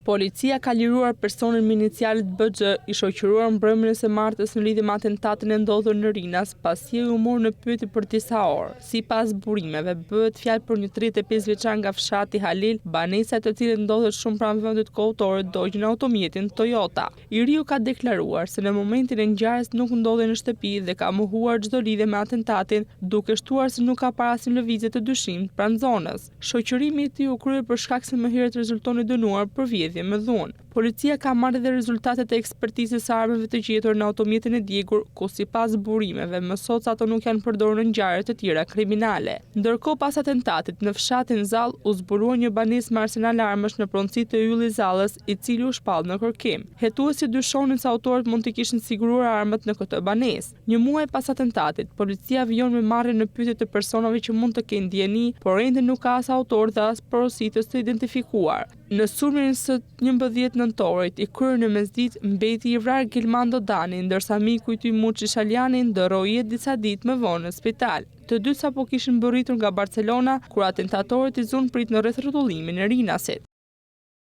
Policia ka liruar personin me inicialet BG, i shoqëruar mbrëmjen e së martës në lidhje me atentatin e ndodhur në Rinas, pasi u morë në pyetje për disa orë. Sipas burimeve, bëhet fjalë për një 35 vjeçar nga fshati Halil, banesa e të cilit ndodhet shumë pranë vendit kohëtor, dogjën automjetin Toyota. I riu ka deklaruar se në momentin e ngjarjes nuk ndodhej në shtëpi dhe ka mohuar çdo lidhje me atentatin, duke shtuar se nuk ka parasim lëvizje të dyshimit pranë zonës. Shoqërimi i tij u krye për shkak se më herët rezultoni dënuar për vjedhje me dhunë. Policia ka marrë edhe rezultatet e ekspertizës së armëve të gjetur në automjetin e djegur, ku sipas burimeve mësohet se ato nuk janë përdorur në ngjarje të tjera kriminale. Ndërkohë, pas atentatit në fshatin Zall u zbulua një banesë me arsenal armësh në pronësi të yllit Zallës, i cili u shpall në kërkim. Hetuesit dyshonin se autorët mund të kishin siguruar armët në këtë banesë. Një muaj pas atentatit, policia vijon me marrjen në pyetje të personave që mund të kenë dieni, por ende nuk ka as autor dhe as porositës të identifikuar. Në sulmin së 11 nëntorit, i kryer në mesditë, mbeti i vrarë Gilmando Dani, ndërsa miku i tij Muçi Shaljani ndërroi disa ditë më vonë në spital. Të dy sapo kishin mbërritur nga Barcelona, kur atentatorët i zun prit në rreth rrotullimin e Rinasit.